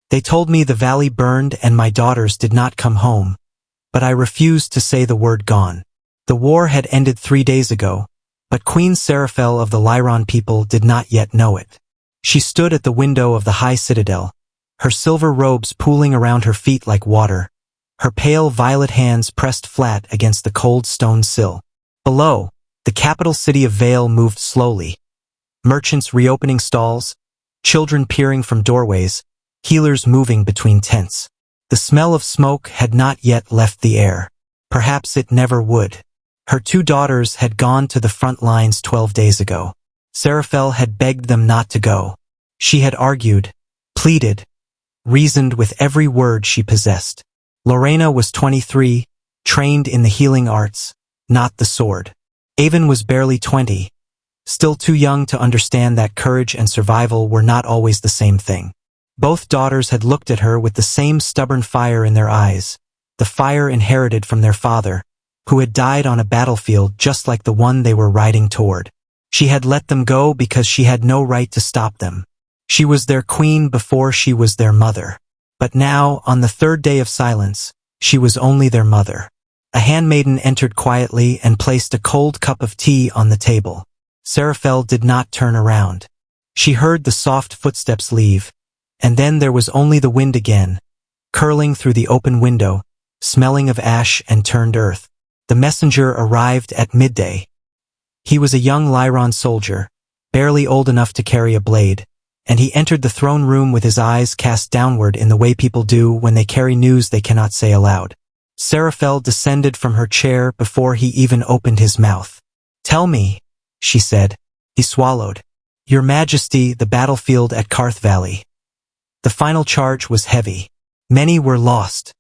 They told me the valley burned and my daughters did not come home, but I refused to say the word gone. The war had ended 3 days ago, but Queen Saraphell of the Lyron people did not yet know it. She stood at the window of the high citadel, her silver robes pooling around her feet like water, her pale violet hands pressed flat against the cold stone sill. Below, the capital city of Vale moved slowly. Merchants reopening stalls, children peering from doorways, healers moving between tents. The smell of smoke had not yet left the air. Perhaps it never would. Her 2 daughters had gone to the front lines 12 days ago. Saraphell had begged them not to go. She had argued, pleaded, reasoned with every word she possessed. Lorena was 23, trained in the healing arts, not the sword. Avon was barely 20, still too young to understand that courage and survival were not always the same thing. Both daughters had looked at her with the same stubborn fire in their eyes, the fire inherited from their father, who had died on a battlefield just like the one they were riding toward. She had let them go because she had no right to stop them. She was their queen before she was their mother. But now, on the 3rd day of silence, she was only their mother. A handmaiden entered quietly and placed a cold cup of tea on the table. Saraphell did not turn around. She heard the soft footsteps leave, and then there was only the wind again, curling through the open window, smelling of ash and turned earth. The messenger arrived at midday. He was a young Lyron soldier, barely old enough to carry a blade, and he entered the throne room with his eyes cast downward in the way people do when they carry news they cannot say aloud. Saraphell descended from her chair before he even opened his mouth. "Tell me," she said. He swallowed. "Your Majesty, the battlefield at Karth Valley. The final charge was heavy. Many were lost."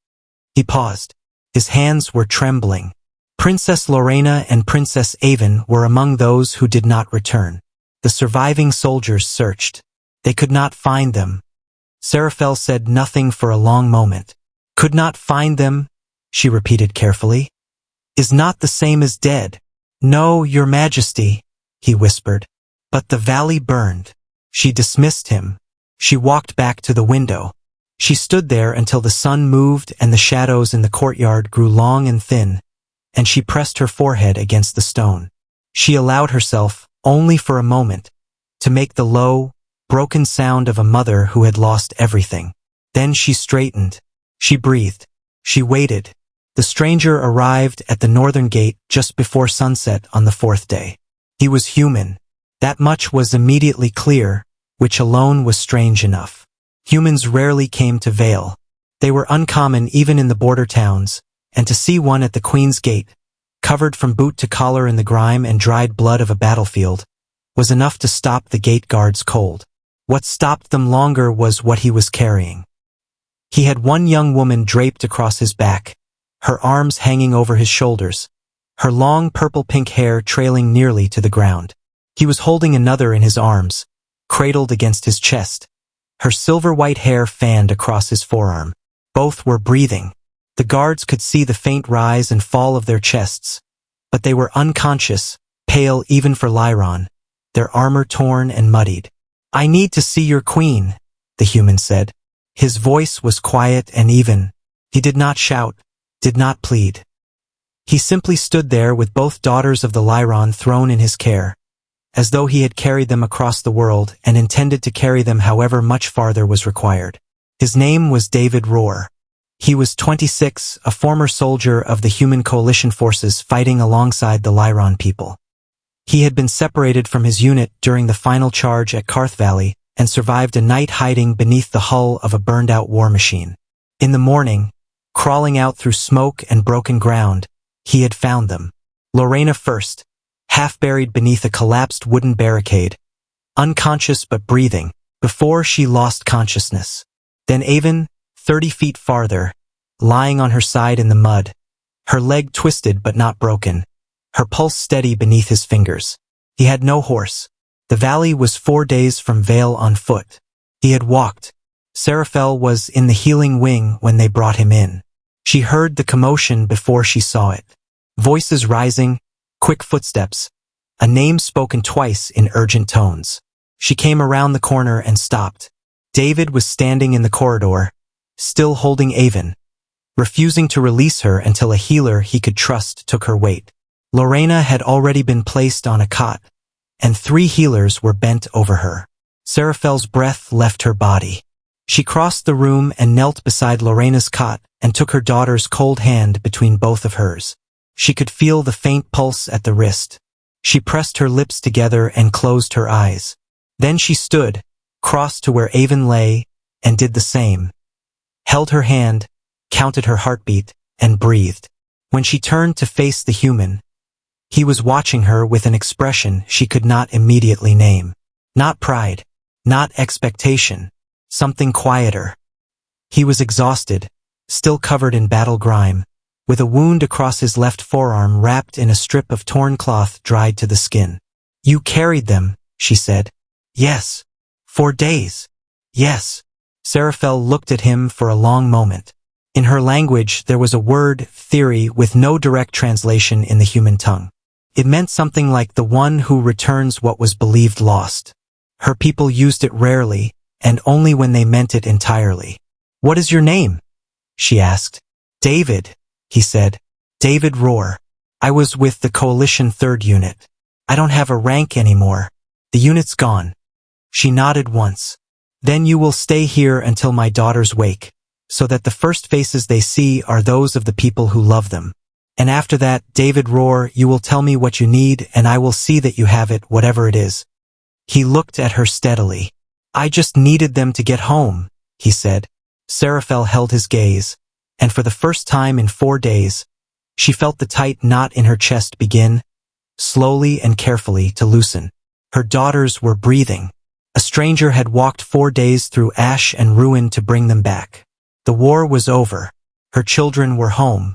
He paused. His hands were trembling. Princess Lorena and Princess Avon were among those who did not return. The surviving soldiers searched. They could not find them. Saraphell said nothing for a long moment. "Could not find them," she repeated carefully, "is not the same as dead." "No, Your Majesty," he whispered. "But the valley burned." She dismissed him. She walked back to the window. She stood there until the sun moved and the shadows in the courtyard grew long and thin, and she pressed her forehead against the stone. She allowed herself, only for a moment, to make the low, broken sound of a mother who had lost everything. Then she straightened. She breathed. She waited. The stranger arrived at the northern gate just before sunset on the 4th day. He was human. That much was immediately clear, which alone was strange enough. Humans rarely came to Vale. They were uncommon even in the border towns, and to see one at the Queen's Gate, covered from boot to collar in the grime and dried blood of a battlefield, was enough to stop the gate guards cold. What stopped them longer was what he was carrying. He had one young woman draped across his back, her arms hanging over his shoulders, her long purple-pink hair trailing nearly to the ground. He was holding another in his arms, cradled against his chest, her silver-white hair fanned across his forearm. Both were breathing. The guards could see the faint rise and fall of their chests, but they were unconscious, pale even for Lyron, their armor torn and muddied. "I need to see your queen," the human said. His voice was quiet and even. He did not shout, did not plead. He simply stood there with both daughters of the Lyron thrown in his care, as though he had carried them across the world and intended to carry them however much farther was required. His name was David Rohr. He was 26, a former soldier of the human coalition forces fighting alongside the Lyron people. He had been separated from his unit during the final charge at Karth Valley and survived a night hiding beneath the hull of a burned-out war machine. In the morning, crawling out through smoke and broken ground, he had found them. Lorena first, half-buried beneath a collapsed wooden barricade, unconscious but breathing, before she lost consciousness. Then Avon, 30 feet farther, lying on her side in the mud, her leg twisted but not broken, her pulse steady beneath his fingers. He had no horse. The valley was 4 days from Vale on foot. He had walked. Saraphell was in the healing wing when they brought him in. She heard the commotion before she saw it. Voices rising, quick footsteps, a name spoken twice in urgent tones. She came around the corner and stopped. David was standing in the corridor, still holding Avon, refusing to release her until a healer he could trust took her weight. Lorena had already been placed on a cot, and 3 healers were bent over her. Saraphell's breath left her body. She crossed the room and knelt beside Lorena's cot and took her daughter's cold hand between both of hers. She could feel the faint pulse at the wrist. She pressed her lips together and closed her eyes. Then she stood, crossed to where Avon lay, and did the same. Held her hand, counted her heartbeat, and breathed. When she turned to face the human, he was watching her with an expression she could not immediately name. Not pride, not expectation, something quieter. He was exhausted, still covered in battle grime, with a wound across his left forearm wrapped in a strip of torn cloth dried to the skin. "You carried them," she said. "Yes." "4 days." "Yes." Saraphell looked at him for a long moment. In her language there was a word, theory, with no direct translation in the human tongue. It meant something like the one who returns what was believed lost. Her people used it rarely, and only when they meant it entirely. "What is your name?" she asked. "David," he said. "David Rohr. I was with the Coalition 3rd Unit. I don't have a rank anymore. The unit's gone." She nodded once. "Then you will stay here until my daughters wake, so that the first faces they see are those of the people who love them. And after that, David Rohr, you will tell me what you need and I will see that you have it, whatever it is." He looked at her steadily. "I just needed them to get home," he said. Saraphell held his gaze, and for the first time in 4 days, she felt the tight knot in her chest begin, slowly and carefully, to loosen. Her daughters were breathing. A stranger had walked 4 days through ash and ruin to bring them back. The war was over. Her children were home.